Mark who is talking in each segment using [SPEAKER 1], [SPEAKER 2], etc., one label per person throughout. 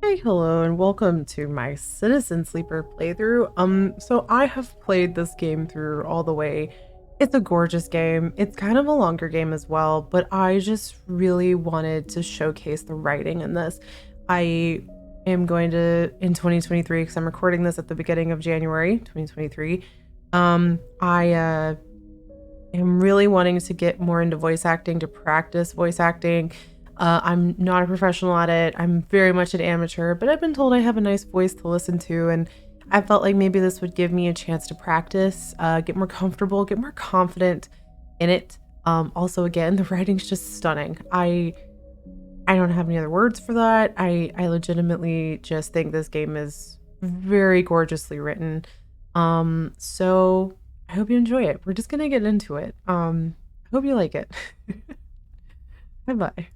[SPEAKER 1] Hey, hello, and welcome to my Citizen Sleeper playthrough. So I have played this game through all the way. It's a gorgeous game. It's kind of a longer game as well, but I just really wanted to showcase the writing in this. I am going to, in 2023, because I'm recording this at the beginning of January 2023, I am really wanting to get more into voice acting, to practice voice acting. I'm not a professional at it. I'm very much an amateur, but I've been told I have a nice voice to listen to, and I felt like maybe this would give me a chance to practice, get more comfortable, get more confident in it. Also, again, the writing's just stunning. I don't have any other words for that. I legitimately just think this game is very gorgeously written. So I hope you enjoy it. We're just gonna get into it. I hope you like it. Bye bye.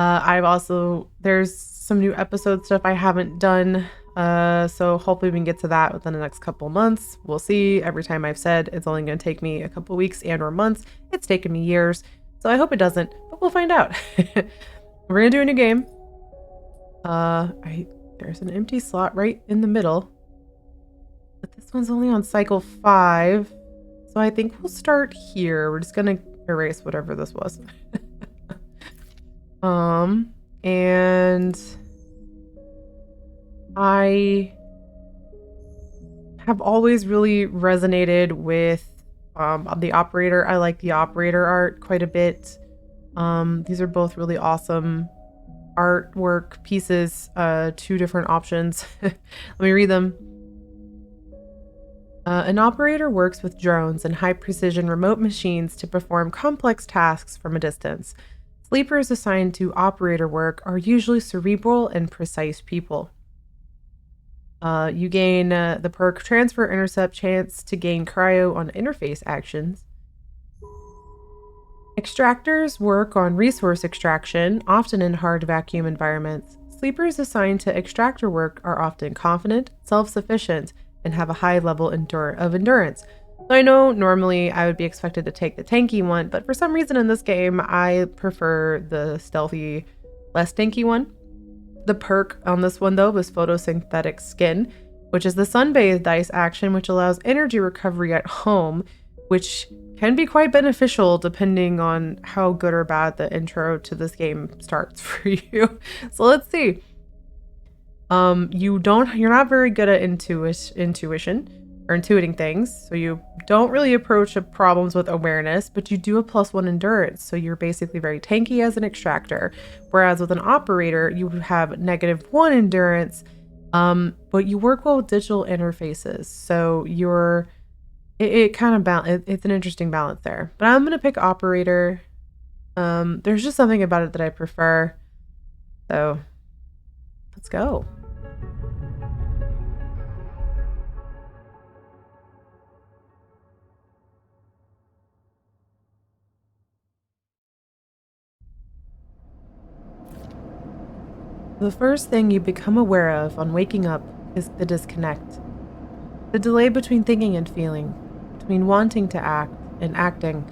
[SPEAKER 1] I've also there's some new episode stuff I haven't done. So hopefully we can get to that within the next couple months. We'll see. Every time I've said it's only going to take me a couple weeks and or months, it's taken me years. So I hope it doesn't, but we'll find out. We're gonna do a new game. There's an empty slot right in the middle, but this one's only on cycle 5, so I think we'll start here. We're just gonna erase whatever this was. And I have always really resonated with the operator. I like the operator art quite a bit. These are both really awesome artwork pieces, 2 different options. Let me read them. An operator works with drones and high-precision remote machines to perform complex tasks from a distance. Sleepers assigned to operator work are usually cerebral and precise people. You gain the perk Transfer Intercept, chance to gain cryo on interface actions. Extractors work on resource extraction, often in hard vacuum environments. Sleepers assigned to extractor work are often confident, self-sufficient, and have a high level of endurance. So I know normally I would be expected to take the tanky one, but for some reason in this game, I prefer the stealthy, less tanky one. The perk on this one, though, was photosynthetic skin, which is the sunbathed ice action, which allows energy recovery at home, which can be quite beneficial depending on how good or bad the intro to this game starts for you. So let's see. You're not very good at intuition or intuiting things, so you don't really approach problems with awareness, but you do a +1 endurance, so you're basically very tanky as an extractor. Whereas with an operator, you have -1 endurance, but you work well with digital interfaces, so it kind of it's an interesting balance there. But I'm gonna pick operator. There's just something about it that I prefer, so let's go. The first thing you become aware of on waking up is the disconnect. The delay between thinking and feeling, between wanting to act and acting,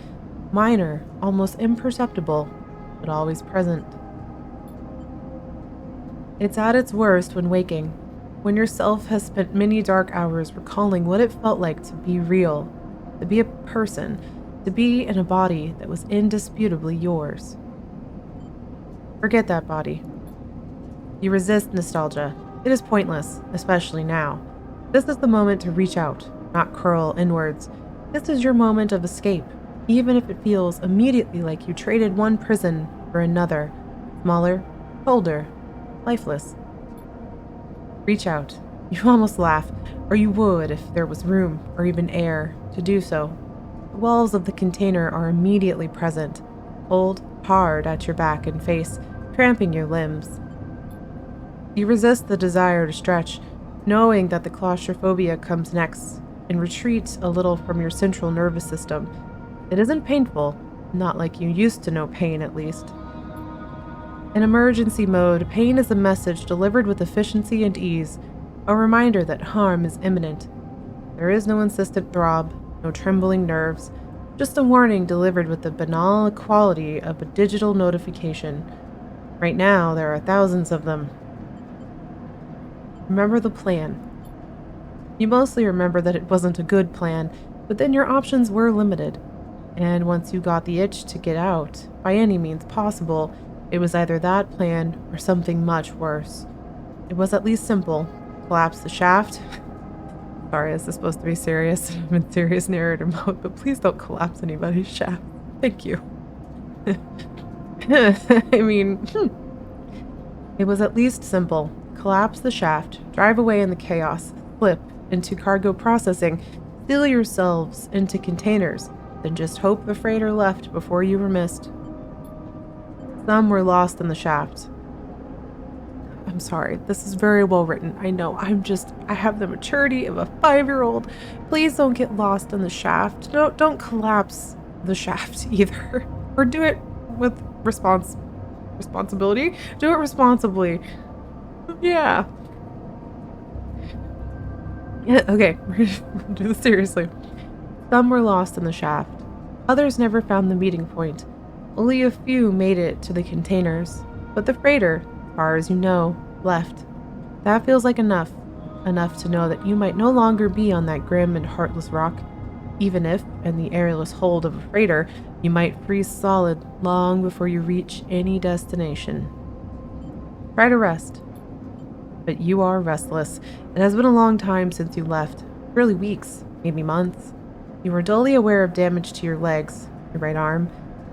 [SPEAKER 1] minor, almost imperceptible, but always present. It's at its worst when waking, when yourself has spent many dark hours recalling what it felt like to be real, to be a person, to be in a body that was indisputably yours. Forget that body. You resist nostalgia. It is pointless, especially now. This is the moment to reach out, not curl inwards. This is your moment of escape, even if it feels immediately like you traded one prison for another, smaller, colder, lifeless. Reach out. You almost laugh, or you would if there was room, or even air, to do so. The walls of the container are immediately present, pulled hard at your back and face, cramping your limbs. You resist the desire to stretch, knowing that the claustrophobia comes next, and retreat a little from your central nervous system. It isn't painful, not like you used to know pain at least. In emergency mode, pain is a message delivered with efficiency and ease, a reminder that harm is imminent. There is no insistent throb, no trembling nerves, just a warning delivered with the banal quality of a digital notification. Right now, there are thousands of them, Remember the plan. You mostly remember that it wasn't a good plan, but then your options were limited. And once you got the itch to get out, by any means possible, it was either that plan or something much worse. It was at least simple. Collapse the shaft. Sorry, is this supposed to be serious? I'm in serious narrator mode, but please don't collapse anybody's shaft. Thank you. I mean, it was at least simple. Collapse the shaft, drive away in the chaos, flip into cargo processing, seal yourselves into containers, then just hope the freighter left before you were missed. Some were lost in the shaft. I'm sorry, this is very well written. I know, I have the maturity of a 5-year-old. Please don't get lost in the shaft. Don't collapse the shaft either. Or do it with responsibility. Do it responsibly. Yeah. Okay, we're gonna do this seriously. Some were lost in the shaft. Others never found the meeting point. Only a few made it to the containers. But the freighter, as far as you know, left. That feels like enough. Enough to know that you might no longer be on that grim and heartless rock. Even if, in the airless hold of a freighter, you might freeze solid long before you reach any destination. Try to rest. But you are restless. It has been a long time since you left. Really weeks, maybe months. You are dully aware of damage to your legs, your right arm.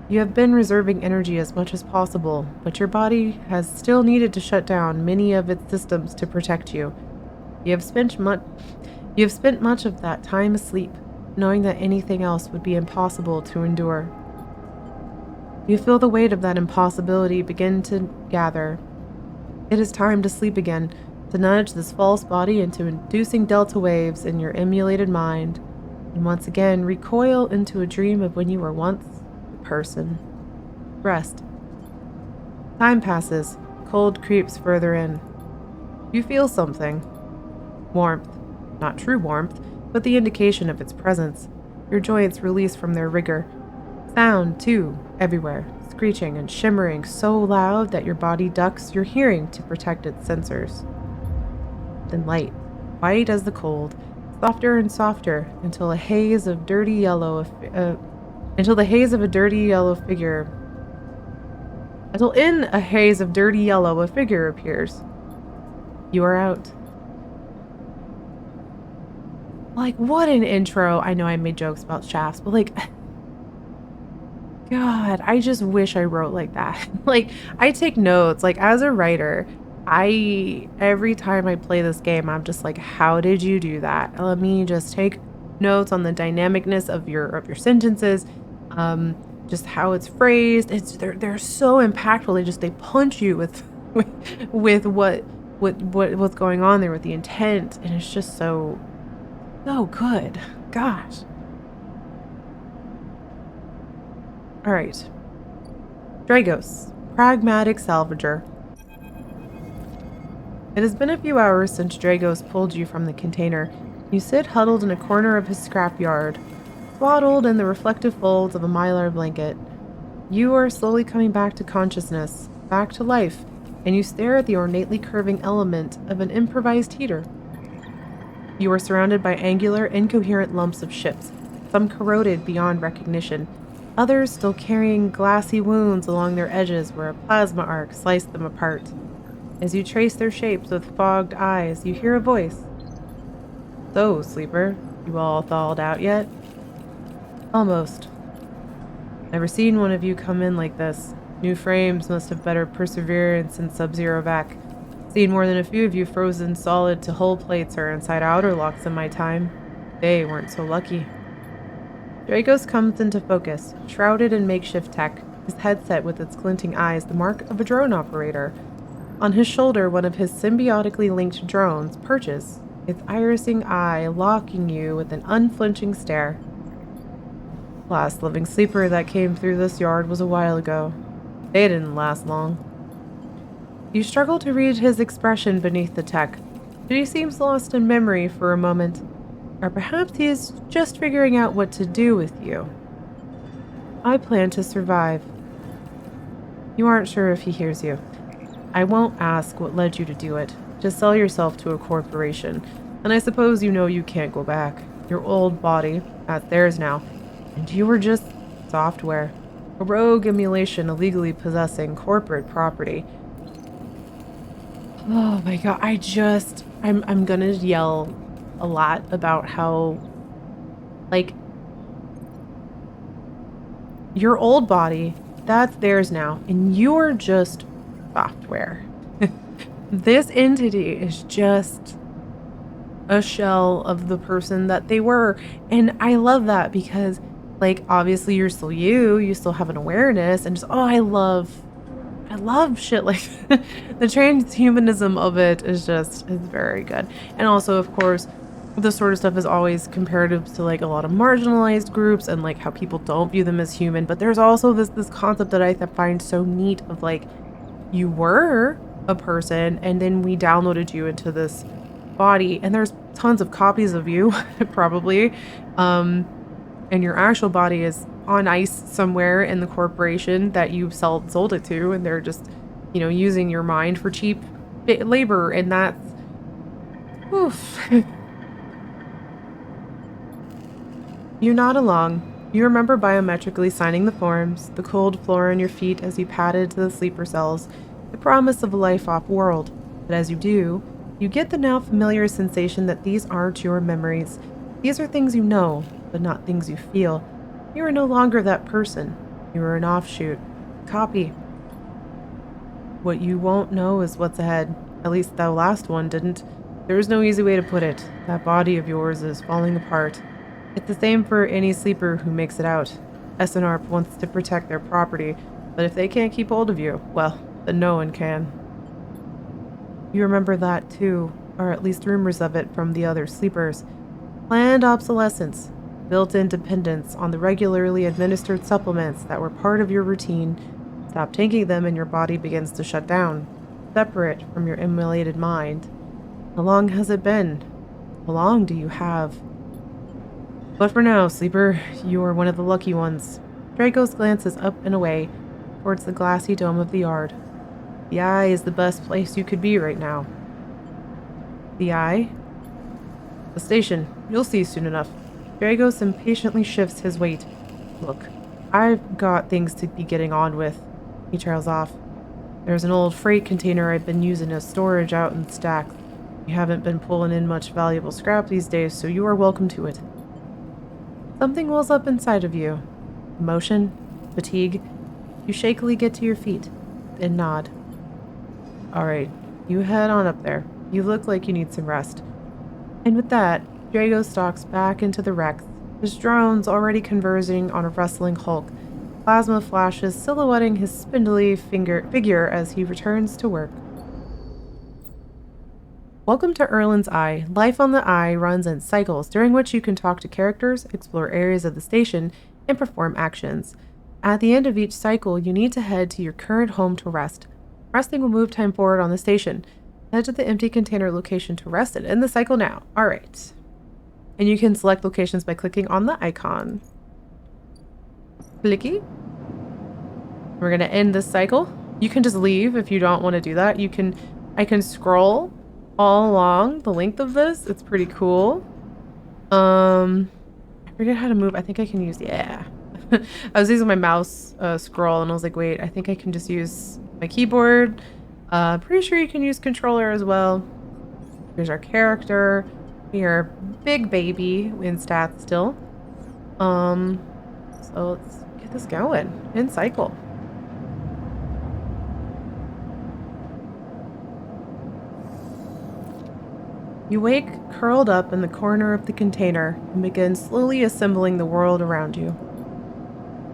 [SPEAKER 1] You have been reserving energy as much as possible, but your body has still needed to shut down many of its systems to protect you. You have spent much of that time asleep, knowing that anything else would be impossible to endure. You feel the weight of that impossibility begin to gather. It is time to sleep again, to nudge this false body into inducing delta waves in your emulated mind, and once again recoil into a dream of when you were once a person. Rest. Time passes. Cold creeps further in. You feel something. Warmth. Not true warmth, but the indication of its presence. Your joints release from their rigor. Sound, too, everywhere, screeching and shimmering so loud that your body ducks your hearing to protect its sensors. Then light, white as the cold, softer and softer until a haze of dirty yellow until in a haze of dirty yellow a figure appears. You are out. Like, what an intro. I know I made jokes about shafts, but like, God, I just wish I wrote like that. Like, I take notes. Like, as a writer, every time I play this game, I'm just like, how did you do that? Let me just take notes on the dynamicness of your sentences, just how it's phrased. They're so impactful. They punch you with what's going on there, with the intent, and it's just so good. Gosh. All right. Dragos, pragmatic salvager. It has been a few hours since Dragos pulled you from the container. You sit huddled in a corner of his scrapyard, swaddled in the reflective folds of a mylar blanket. You are slowly coming back to consciousness, back to life, and you stare at the ornately curving element of an improvised heater. You are surrounded by angular, incoherent lumps of ships, some corroded beyond recognition, others still carrying glassy wounds along their edges where a plasma arc sliced them apart. As you trace their shapes with fogged eyes, you hear a voice. So, sleeper, you all thawed out yet? Almost. Never seen one of you come in like this. New frames must have better perseverance in sub-zero vac. Seen more than a few of you frozen solid to hull plates or inside outer locks in my time. They weren't so lucky. Dragos comes into focus, shrouded in makeshift tech, his headset with its glinting eyes the mark of a drone operator. On his shoulder, one of his symbiotically linked drones perches, its irising eye locking you with an unflinching stare. Last living sleeper that came through this yard was a while ago. They didn't last long. You struggle to read his expression beneath the tech, but he seems lost in memory for a moment. Or perhaps he is just figuring out what to do with you. I plan to survive. You aren't sure if he hears you. I won't ask what led you to do it. to sell yourself to a corporation. And I suppose you know you can't go back. Your old body, that's theirs now. And you were just software. A rogue emulation illegally possessing corporate property. Oh my god, I'm gonna yell a lot about how, like, your old body, that's theirs now, and you're just software. This entity is just a shell of the person that they were. And I love that because, like, obviously you're still you still have an awareness, and just, oh, I love shit like the transhumanism of it is very good. And also, of course, this sort of stuff is always comparative to like a lot of marginalized groups and like how people don't view them as human. But there's also this concept that I find so neat of like, you were a person and then we downloaded you into this body, and there's tons of copies of you probably, and your actual body is on ice somewhere in the corporation that you sold it to, and they're just, using your mind for cheap labor, and that's oof. You nod along. You remember biometrically signing the forms, the cold floor on your feet as you padded to the sleeper cells, the promise of a life-off world. But as you do, you get the now familiar sensation that these aren't your memories. These are things you know, but not things you feel. You are no longer that person. You are an offshoot, a copy. What you won't know is what's ahead. At least that last one didn't. There is no easy way to put it. That body of yours is falling apart. It's the same for any sleeper who makes it out. SNRP wants to protect their property, but if they can't keep hold of you, well, then no one can. You remember that too, or at least rumors of it from the other sleepers. Planned obsolescence, built-in dependence on the regularly administered supplements that were part of your routine. Stop taking them and your body begins to shut down, separate from your emulated mind. How long has it been? How long do you have? But for now, sleeper, you are one of the lucky ones. Draco's glances up and away, towards the glassy dome of the yard. The eye is the best place you could be right now. The eye? The station. You'll see soon enough. Dragos impatiently shifts his weight. Look, I've got things to be getting on with. He trails off. There's an old freight container I've been using as storage out in stacks. You haven't been pulling in much valuable scrap these days, so you are welcome to it. Something wells up inside of you. Emotion, fatigue. You shakily get to your feet, then nod. Alright, you head on up there. You look like you need some rest. And with that, Drago stalks back into the wrecks, his drones already conversing on a rustling hulk, plasma flashes silhouetting his spindly figure as he returns to work. Welcome to Erlin's Eye. Life on the Eye runs in cycles, during which you can talk to characters, explore areas of the station, and perform actions. At the end of each cycle, you need to head to your current home to rest. Resting will move time forward on the station. Head to the empty container location to rest and end the cycle now. Alright. And you can select locations by clicking on the icon. Clicky. We're going to end this cycle. You can just leave if you don't want to do that. I can scroll all along the length of this. It's pretty cool. I forget how to move. I think I can use, yeah. I was using my mouse scroll and I was like, wait, I think I can just use my keyboard. Pretty sure you can use controller as well. Here's our character. We are big baby in stats still. So let's get this going. End cycle. You wake curled up in the corner of the container and begin slowly assembling the world around you.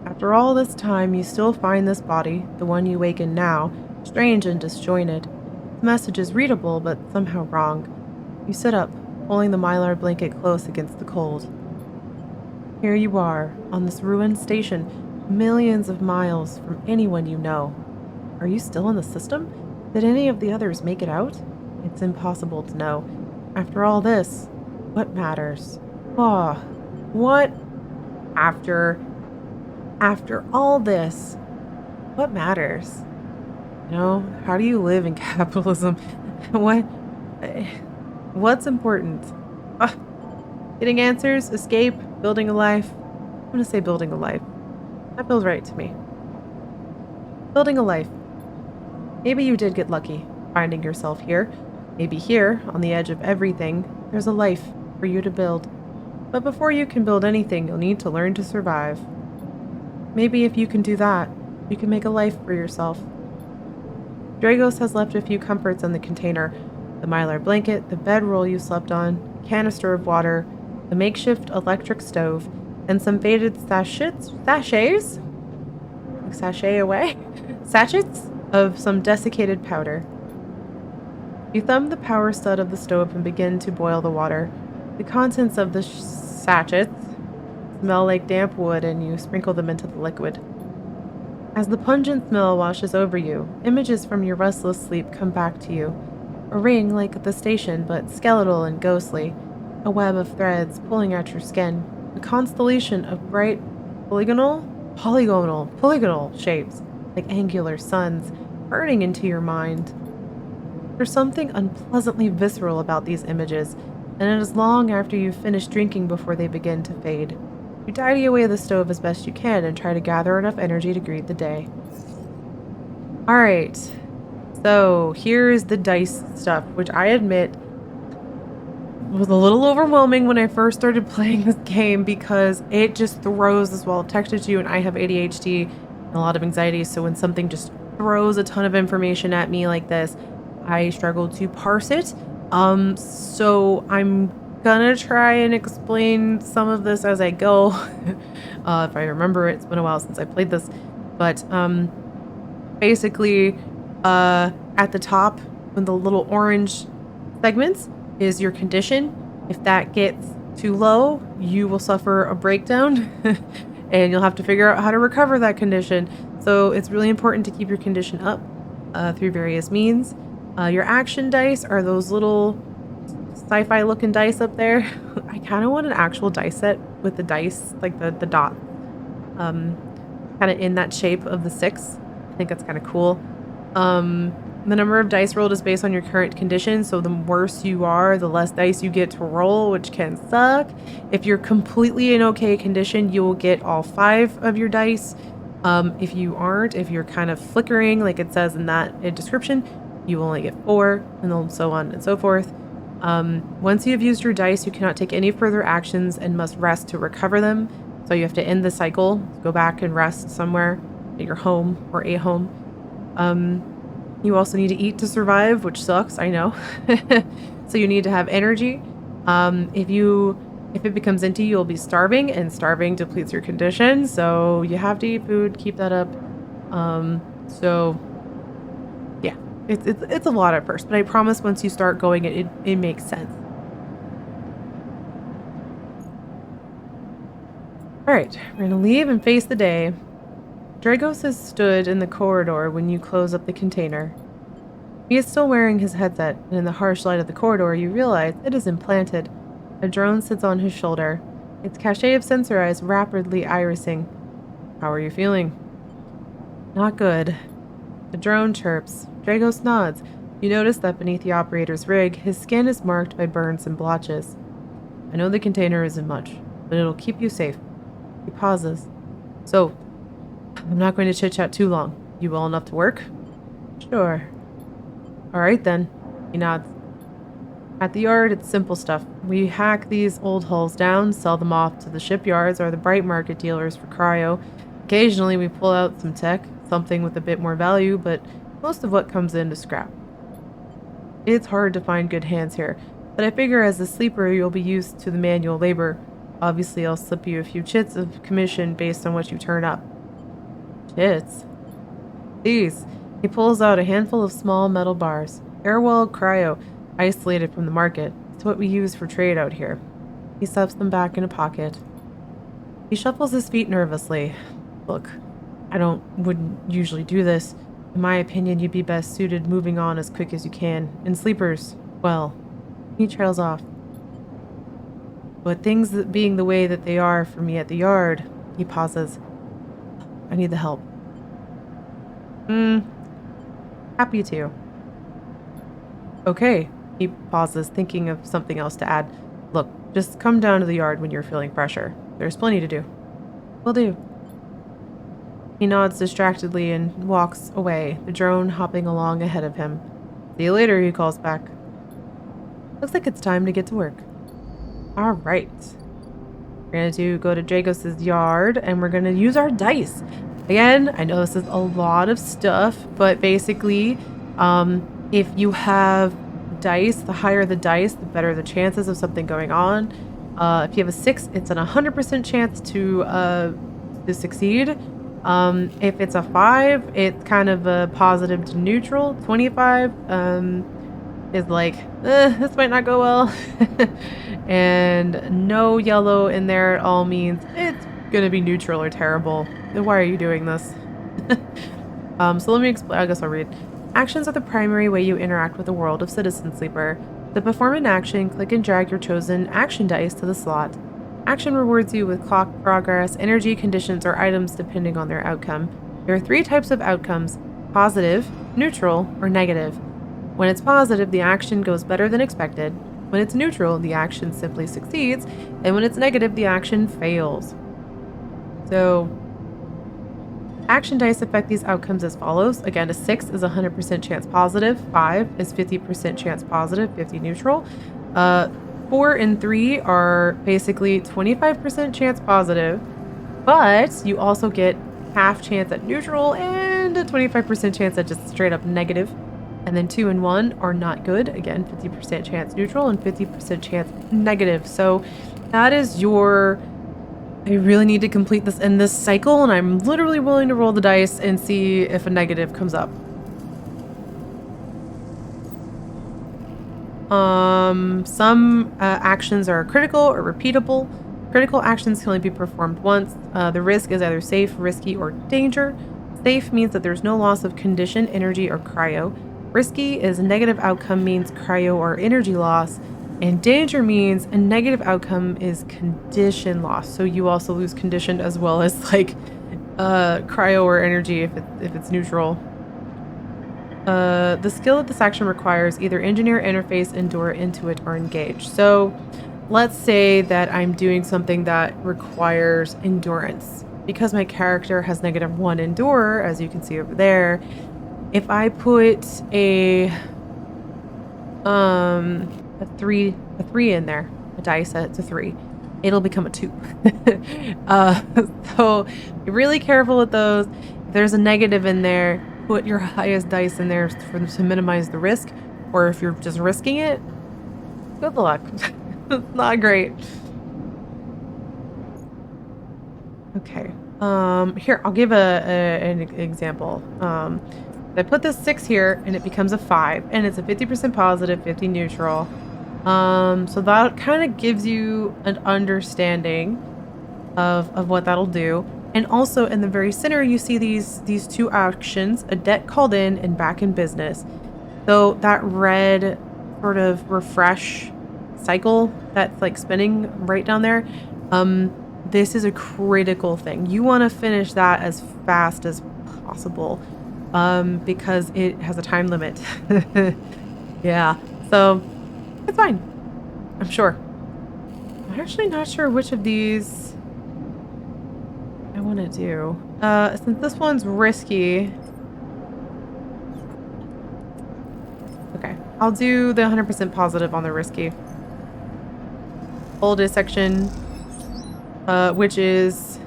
[SPEAKER 1] After all this time, you still find this body, the one you wake in now, strange and disjointed. The message is readable, but somehow wrong. You sit up, pulling the mylar blanket close against the cold. Here you are, on this ruined station, millions of miles from anyone you know. Are you still in the system? Did any of the others make it out? It's impossible to know. After all this, what matters? Oh, what? After all this, what matters? You know, how do you live in capitalism? Eh, What's important? Ah, getting answers, escape, building a life. I'm gonna say building a life. That feels right to me. Building a life. Maybe you did get lucky, finding yourself here. Maybe here, on the edge of everything, there's a life for you to build. But before you can build anything, you'll need to learn to survive. Maybe if you can do that, you can make a life for yourself. Dragos has left a few comforts in the container: the mylar blanket, the bedroll you slept on, a canister of water, a makeshift electric stove, and some faded sachets? Like sachet away? Sachets of some desiccated powder. You thumb the power stud of the stove and begin to boil the water. The contents of the sachets smell like damp wood, and you sprinkle them into the liquid. As the pungent smell washes over you, images from your restless sleep come back to you. A ring like at the station, but skeletal and ghostly. A web of threads pulling at your skin. A constellation of bright polygonal shapes, like angular suns, burning into your mind. There's something unpleasantly visceral about these images, and it is long after you've finished drinking before they begin to fade. You tidy away the stove as best you can and try to gather enough energy to greet the day. Alright, so here's the dice stuff, which I admit was a little overwhelming when I first started playing this game because it just throws this wall of text at you, and I have ADHD and a lot of anxiety, so when something just throws a ton of information at me like this, I struggle to parse it. So I'm gonna try and explain some of this as I go. If I remember it. It's been a while since I played this. But basically, at the top, when the little orange segments is your condition. If that gets too low, you will suffer a breakdown and you'll have to figure out how to recover that condition. So it's really important to keep your condition up through various means. Your action dice are those little sci-fi looking dice up there. I kind of want an actual dice set with the dice, like the dot, kind of in that shape of the 6. I think that's kind of cool. The number of dice rolled is based on your current condition, so the worse you are, the less dice you get to roll, which can suck. If you're completely in okay condition, you will get all 5 of your dice. If you aren't, if you're kind of flickering, like it says in that description, you will only get 4, and then so on and so forth. Once you have used your dice, you cannot take any further actions and must rest to recover them. So you have to end the cycle, go back and rest somewhere at your home or a home. You also need to eat to survive, which sucks, I know. So you need to have energy. If it becomes empty, you'll be starving, and starving depletes your condition. So you have to eat food, keep that up. So yeah, it's a lot at first, but I promise once you start going, it makes sense. All right, we're gonna leave and face the day. Dragos has stood in the corridor when you close up the container. He is still wearing his headset, and in the harsh light of the corridor, you realize it is implanted. A drone sits on his shoulder, its cachet of sensor eyes rapidly irising. How are you feeling? Not good. The drone chirps. Dragos nods. You notice that beneath the operator's rig, his skin is marked by burns and blotches. I know the container isn't much, but it'll keep you safe. He pauses. So, I'm not going to chit-chat too long. You well enough to work? Sure. All right then. He nods. At the yard, it's simple stuff. We hack these old hulls down, sell them off to the shipyards or the bright market dealers for cryo. Occasionally, we pull out some tech, something with a bit more value, but most of what comes in is scrap. It's hard to find good hands here, but I figure as a sleeper, you'll be used to the manual labor. Obviously, I'll slip you a few chits of commission based on what you turn up. Chits? These. He pulls out a handful of small metal bars. Airwell cryo, isolated from the market. It's what we use for trade out here. He stuffs them back in a pocket. He shuffles his feet nervously. Look, wouldn't usually do this. In my opinion, you'd be best suited moving on as quick as you can. And sleepers, well, he trails off. But things being the way that they are for me at the yard, he pauses. I need the help. Happy to. Okay, He pauses, thinking of something else to add. Look, just come down to the yard when you're feeling pressure. There's plenty to do. Will do. He nods distractedly and walks away, the drone hopping along ahead of him. See you later, he calls back. Looks like it's time to get to work. All right. We're going to go to Dragos's yard, and we're going to use our dice. Again, I know this is a lot of stuff, but basically, if you have dice, the higher the dice, the better the chances of something going on. If you have a 6, it's an 100% chance to succeed. If it's a 5, it's kind of a positive to neutral. 25 is like, this might not go well. And no yellow in there at all means it's gonna be neutral or terrible. Why are you doing this? So let me explain. I guess I'll read. Actions are the primary way you interact with the world of Citizen Sleeper. To perform an action, click and drag your chosen action dice to the slot. Action rewards you with clock progress, energy, conditions, or items depending on their outcome. There are 3 types of outcomes: positive, neutral, or negative. When it's positive, the action goes better than expected. When it's neutral, the action simply succeeds, and when it's negative, the action fails. So, action dice affect these outcomes as follows. Again, a 6 is 100% chance positive, 5 is 50% chance positive, 50 neutral. 4 and 3 are basically 25% chance positive, but you also get half chance at neutral and a 25% chance at just straight up negative. And then 2 and 1 are not good. Again, 50% chance neutral and 50% chance negative. So that is your... I really need to complete this in this cycle, and I'm literally willing to roll the dice and see if a negative comes up. Some actions are critical or repeatable. Critical actions can only be performed once. The risk is either safe, risky, or danger. Safe means that there's no loss of condition, energy, or cryo. Risky is a negative outcome means cryo or energy loss. And danger means a negative outcome is condition loss. So you also lose condition as well as like cryo or energy if it's neutral. The skill that this action requires either engineer, interface, endure, intuit, or engage. So let's say that I'm doing something that requires endurance. Because my character has -1 endure, as you can see over there, if I put a 3 in there, a dice it's a 3, it'll become a 2. So be really careful with those. If there's a negative in there, put your highest dice in there to minimize the risk, or if you're just risking it, good luck. Not great. Okay. Here, I'll give an example. I put this 6 here and it becomes a 5, and it's a 50% positive, 50 neutral. So that kind of gives you an understanding of what that'll do. And also in the very center, you see these 2 actions, a debt called in and back in business. So that red sort of refresh cycle that's like spinning right down there, this is a critical thing. You want to finish that as fast as possible. Because it has a time limit. Yeah, so it's fine, I'm sure. I'm actually not sure which of these I want to do. Since this one's risky, okay, I'll do the 100% positive on the risky. Hold a section, which is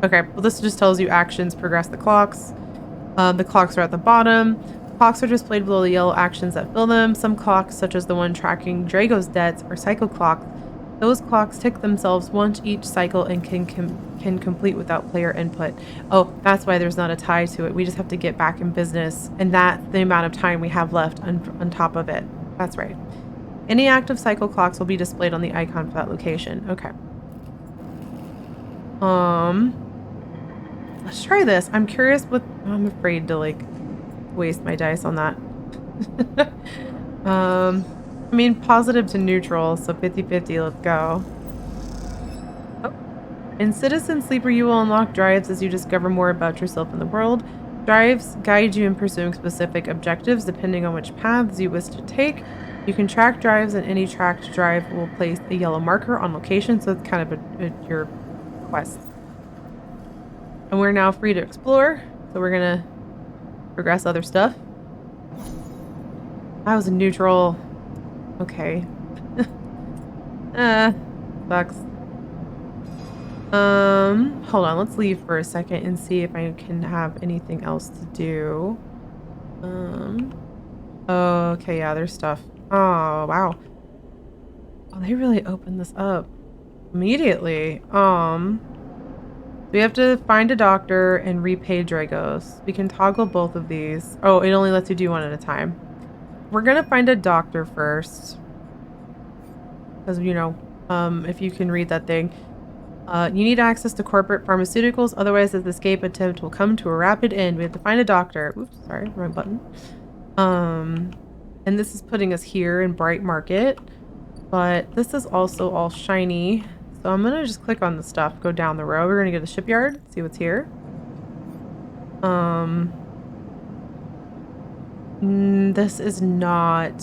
[SPEAKER 1] okay. Well, this just tells you actions progress the clocks. The clocks are at the bottom. Clocks are displayed below the yellow actions that fill them. Some clocks, such as the one tracking Drago's debts, are cycle clocks. Those clocks tick themselves once each cycle and can complete without player input. Oh, that's why there's not a tie to it. We just have to get back in business, and that's the amount of time we have left on top of it. That's right. Any active cycle clocks will be displayed on the icon for that location. Okay. Let's try this. I'm curious what... I'm afraid to, like, waste my dice on that. I mean, positive to neutral, so 50-50, let's go. Oh. In Citizen Sleeper, you will unlock drives as you discover more about yourself in the world. Drives guide you in pursuing specific objectives, depending on which paths you wish to take. You can track drives, and any tracked drive will place a yellow marker on location, so it's kind of your quest. And we're now free to explore, so we're gonna progress other stuff. That was a neutral. Okay. Sucks. Hold on, let's leave for a second and see if I can have anything else to do. Okay, yeah, there's stuff. Oh, wow. Oh, they really opened this up immediately. We have to find a doctor and repay Dragos. We can toggle both of these. Oh, it only lets you do one at a time. We're gonna find a doctor first. Because, you know, if you can read that thing. You need access to corporate pharmaceuticals, otherwise this escape attempt will come to a rapid end. We have to find a doctor. Oops, sorry, wrong button. And this is putting us here in Bright Market, but this is also all shiny. So I'm gonna just click on the stuff, go down the road. We're gonna go to the shipyard, see what's here. This is not,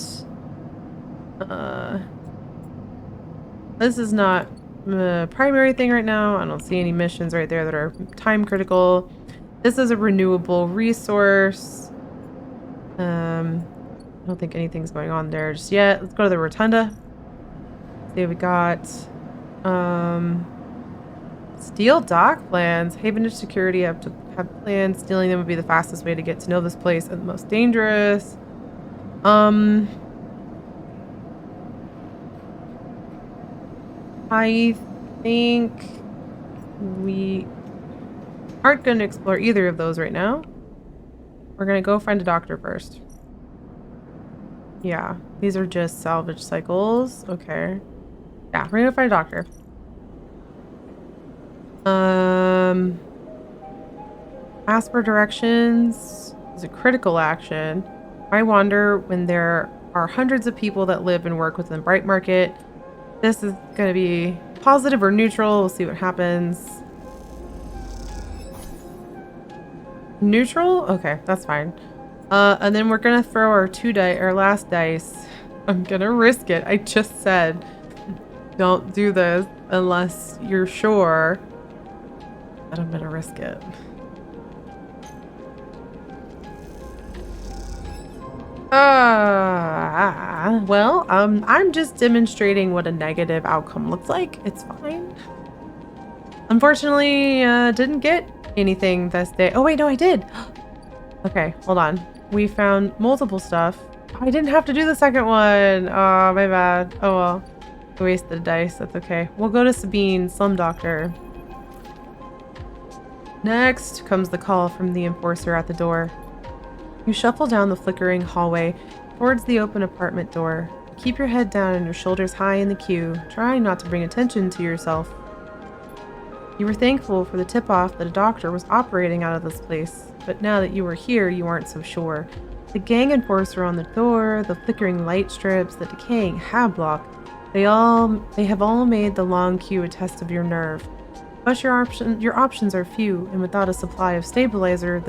[SPEAKER 1] this is not the primary thing right now. I don't see any missions right there that are time critical. This is a renewable resource. I don't think anything's going on there just yet. Let's go to the rotunda. See what we got. Steal dock plans. Haven of security have to have plans. Stealing them would be the fastest way to get to know this place and the most dangerous. I think we aren't going to explore either of those right now. We're going to go find a doctor first. Yeah, these are just salvage cycles. Okay. Yeah, we're going to find a doctor. Ask for directions is a critical action. I wander when there are hundreds of people that live and work within Bright Market. This is going to be positive or neutral. We'll see what happens. Neutral? Okay, that's fine. And then we're going to throw our last dice. I'm going to risk it. I just said don't do this unless you're sure. But I'm going to risk it. Well, I'm just demonstrating what a negative outcome looks like. It's fine. Unfortunately, didn't get anything this day. Oh wait, no, I did. Okay, hold on. We found multiple stuff. I didn't have to do the second one. Oh, my bad. Oh well. I wasted a dice. That's okay. We'll go to Sabine, Slum Doctor. Next comes the call from the enforcer at the door. You shuffle down the flickering hallway towards the open apartment door. Keep your head down and your shoulders high in the queue, trying not to bring attention to yourself. You were thankful for the tip-off that a doctor was operating out of this place, but now that you were here, you aren't so sure. The gang enforcer on the door, the flickering light strips, the decaying hab block, they have all made the long queue a test of your nerve. But your options are few, and without a supply of stabilizer,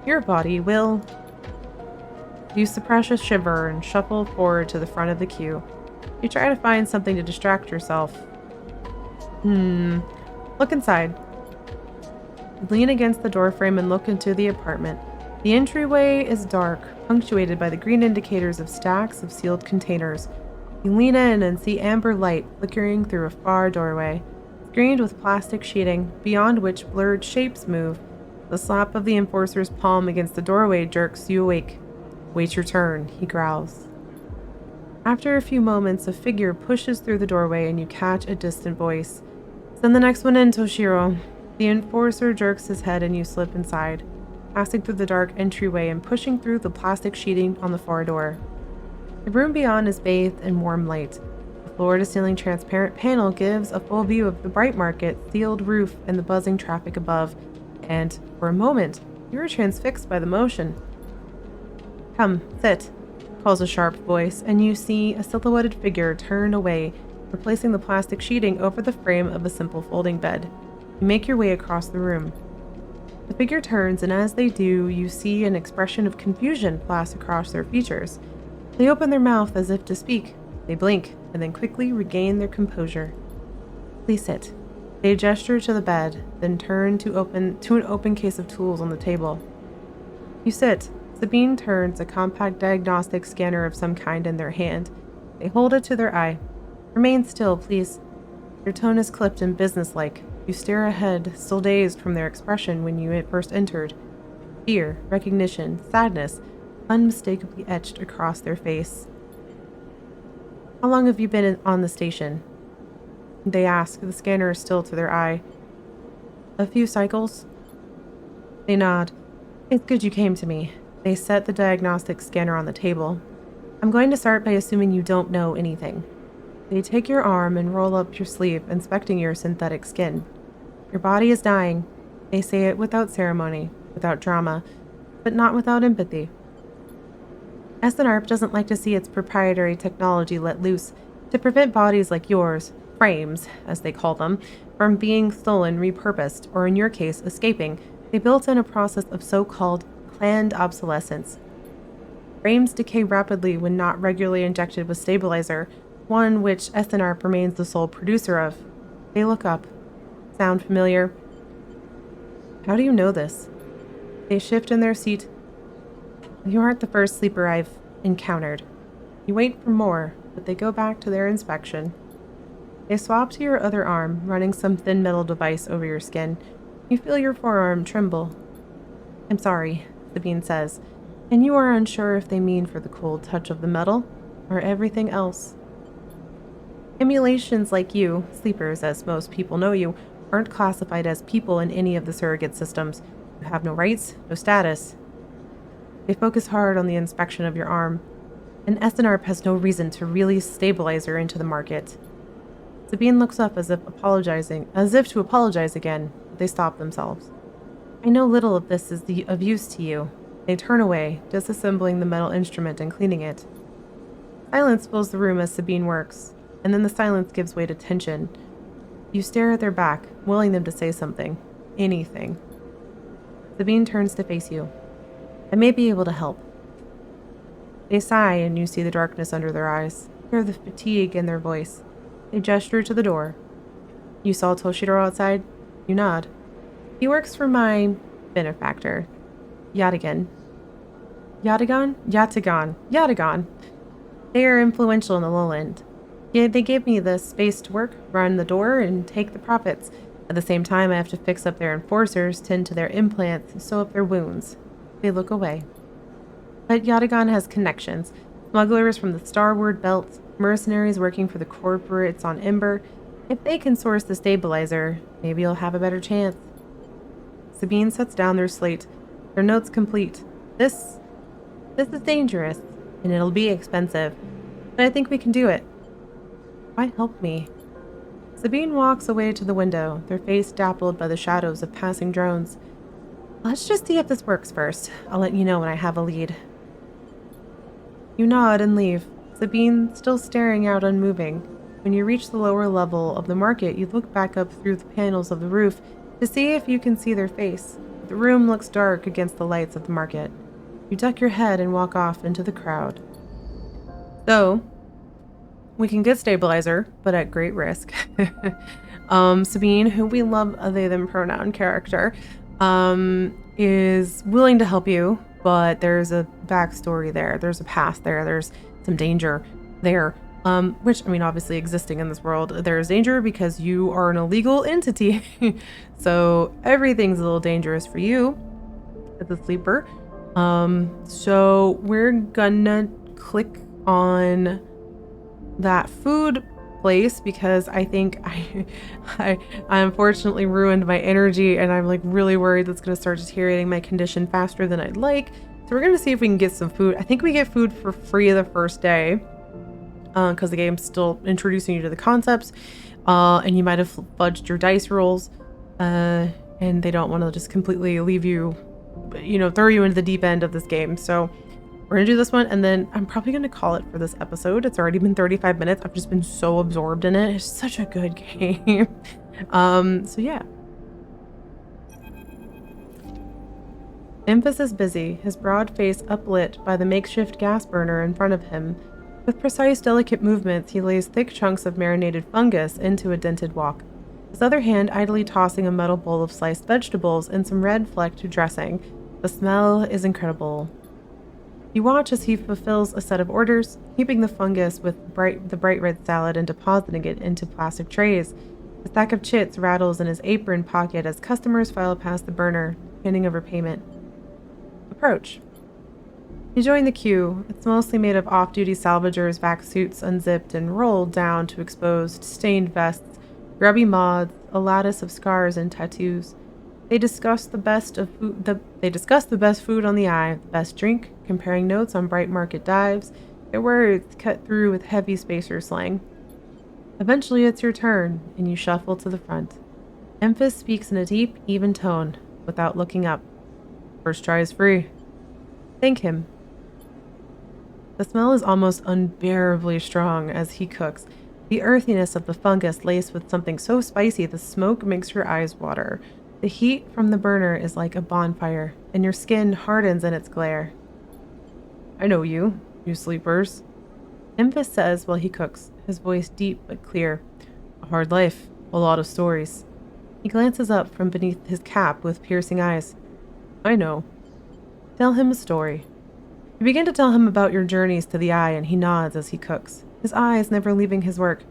[SPEAKER 1] your body will. You suppress a shiver and shuffle forward to the front of the queue. You try to find something to distract yourself. Look inside. Lean against the doorframe and look into the apartment. The entryway is dark, punctuated by the green indicators of stacks of sealed containers. You lean in and see amber light flickering through a far doorway, screened with plastic sheeting, beyond which blurred shapes move. The slap of the enforcer's palm against the doorway jerks you awake. Wait your turn, he growls. After a few moments, a figure pushes through the doorway and you catch a distant voice. Send the next one in, Toshiro. The enforcer jerks his head and you slip inside, passing through the dark entryway and pushing through the plastic sheeting on the far door. The room beyond is bathed in warm light. The floor-to-ceiling transparent panel gives a full view of the Bright Market, sealed roof, and the buzzing traffic above. And, for a moment, you are transfixed by the motion. Come, sit, calls a sharp voice, and you see a silhouetted figure turn away, replacing the plastic sheeting over the frame of a simple folding bed. You make your way across the room. The figure turns, and as they do, you see an expression of confusion flash across their features. They open their mouth as if to speak. They blink and then quickly regain their composure. Please sit. They gesture to the bed, then turn to an open case of tools on the table. You sit. Sabine turns a compact diagnostic scanner of some kind in their hand. They hold it to their eye. Remain still, please. Your tone is clipped and businesslike. You stare ahead, still dazed from their expression when you first entered. Fear, recognition, sadness, unmistakably etched across their face. How long have you been on the station? They ask, the scanner still to their eye. A few cycles? They nod. It's good you came to me. They set the diagnostic scanner on the table. I'm going to start by assuming you don't know anything. They take your arm and roll up your sleeve, inspecting your synthetic skin. Your body is dying. They say it without ceremony, without drama, but not without empathy. SNARP doesn't like to see its proprietary technology let loose to prevent bodies like yours, frames, as they call them, from being stolen, repurposed, or in your case, escaping. They built in a process of so-called planned obsolescence. Frames decay rapidly when not regularly injected with stabilizer, one which SNARP remains the sole producer of. They look up. Sound familiar? How do you know this? They shift in their seat. You aren't the first sleeper I've encountered. You wait for more, but they go back to their inspection. They swap to your other arm, running some thin metal device over your skin. You feel your forearm tremble. I'm sorry, Sabine says, and you are unsure if they mean for the cold touch of the metal or everything else. Emulations like you, sleepers as most people know you, aren't classified as people in any of the surrogate systems. You have no rights, no status. They focus hard on the inspection of your arm. And SNARP has no reason to release stabilizer into the market. Sabine looks up as if to apologize again, but they stop themselves. I know little of this is of use to you. They turn away, disassembling the metal instrument and cleaning it. Silence fills the room as Sabine works, and then the silence gives way to tension. You stare at their back, willing them to say something. Anything. Sabine turns to face you. I may be able to help. They sigh and you see the darkness under their eyes. Hear the fatigue in their voice. They gesture to the door. You saw Toshiro outside? You nod. He works for my benefactor, Yatagan. Yatagan. They are influential in the lowland. Yeah, they give me the space to work, run the door, and take the profits. At the same time, I have to fix up their enforcers, tend to their implants, sew up their wounds. They look away. But Yatagan has connections. Smugglers from the Starward Belt, mercenaries working for the corporates on Ember. If they can source the stabilizer, maybe you'll have a better chance. Sabine sets down their slate, their notes complete. This is dangerous, and it'll be expensive. But I think we can do it. Why help me? Sabine walks away to the window, their face dappled by the shadows of passing drones. Let's just see if this works first. I'll let you know when I have a lead. You nod and leave, Sabine still staring out unmoving. When you reach the lower level of the market, you look back up through the panels of the roof to see if you can see their face. The room looks dark against the lights of the market. You duck your head and walk off into the crowd. So, we can get stabilizer, but at great risk. Sabine, who we love a they them pronoun character, is willing to help you, but there's a backstory there. There's a past there. There's some danger there. Which, I mean, obviously existing in this world, there's danger because you are an illegal entity. So everything's a little dangerous for you as a sleeper. So we're gonna click on that food place because I think I unfortunately ruined my energy and I'm like really worried that's gonna start deteriorating my condition faster than I'd like. So we're gonna see if we can get some food. I think we get food for free the first day. Because the game's still introducing you to the concepts, and you might have fudged your dice rolls, and they don't want to just completely leave you, throw you into the deep end of this game. So we're gonna do this one, and then I'm probably gonna call it for this episode. It's already been 35 minutes. I've just been so absorbed in it. It's such a good game. So yeah. Memphis is busy, his broad face uplit by the makeshift gas burner in front of him. With precise, delicate movements, he lays thick chunks of marinated fungus into a dented wok, his other hand idly tossing a metal bowl of sliced vegetables and some red-flecked dressing. The smell is incredible. You watch as he fulfills a set of orders, heaping the fungus with the bright red salad and depositing it into plastic trays. A stack of chits rattles in his apron pocket as customers file past the burner, handing over payment. Approach. You join the queue. It's mostly made of off-duty salvagers, vac suits unzipped and rolled down to exposed, stained vests, grubby moths, a lattice of scars and tattoos. They discuss the best food on the eye, the best drink, comparing notes on bright market dives, their words cut through with heavy spacer slang. Eventually it's your turn, and you shuffle to the front. Memphis speaks in a deep, even tone, without looking up. First try is free. Thank him. The smell is almost unbearably strong as he cooks, the earthiness of the fungus laced with something so spicy the smoke makes your eyes water. The heat from the burner is like a bonfire, and your skin hardens in its glare. I know you sleepers, Memphis says while he cooks, his voice deep but clear. A hard life, a lot of stories. He glances up from beneath his cap with piercing eyes. I know. Tell him a story. You begin to tell him about your journeys to the eye, and he nods as he cooks, his eyes never leaving his work.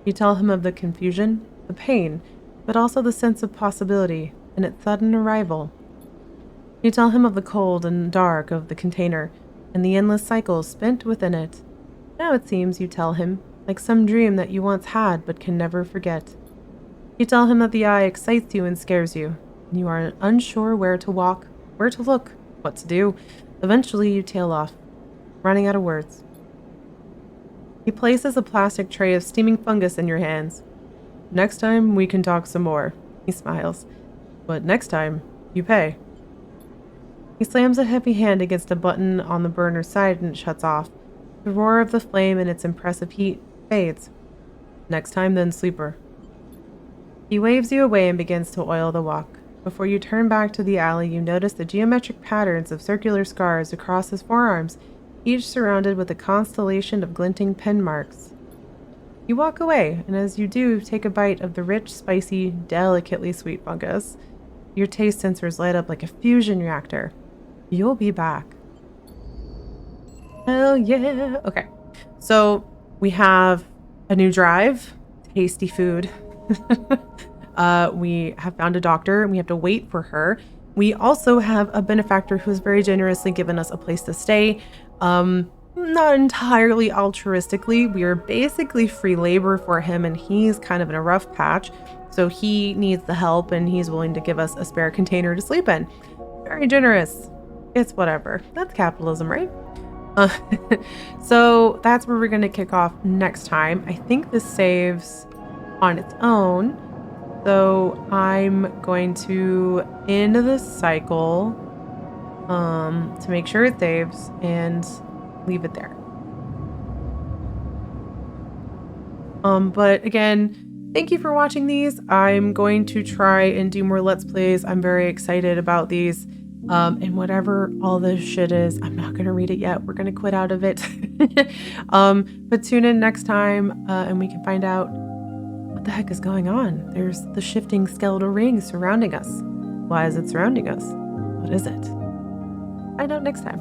[SPEAKER 1] You tell him of the confusion, the pain, but also the sense of possibility and its sudden arrival. You tell him of the cold and dark of the container, and the endless cycles spent within it. Now it seems you tell him, like some dream that you once had but can never forget. You tell him that the eye excites you and scares you, and you are unsure where to walk, where to look, what to do. Eventually you tail off, running out of words. He places a plastic tray of steaming fungus in your hands. Next time we can talk some more, he smiles. But next time, you pay. He slams a heavy hand against a button on the burner side and it shuts off. The roar of the flame and its impressive heat fades. Next time then, sleeper. He waves you away and begins to oil the wok. Before you turn back to the alley, you notice the geometric patterns of circular scars across his forearms, each surrounded with a constellation of glinting pen marks. You walk away, and as you do, take a bite of the rich, spicy, delicately sweet fungus. Your taste sensors light up like a fusion reactor. You'll be back. Hell yeah. Okay, so we have a new drive, tasty food. We have found a doctor, and we have to wait for her. We also have a benefactor who's very generously given us a place to stay. Not entirely altruistically. We are basically free labor for him, and he's kind of in a rough patch. So he needs the help, and he's willing to give us a spare container to sleep in. Very generous. It's whatever. That's capitalism, right? So that's where we're going to kick off next time. I think this saves on its own. So I'm going to end the cycle to make sure it saves and leave it there. But again, thank you for watching these. I'm going to try and do more Let's Plays. I'm very excited about these. And whatever all this shit is, I'm not going to read it yet. We're going to quit out of it. But tune in next time and we can find out what the heck is going on. There's the shifting skeletal ring surrounding us. Why is it surrounding us? What is it? Find out next time.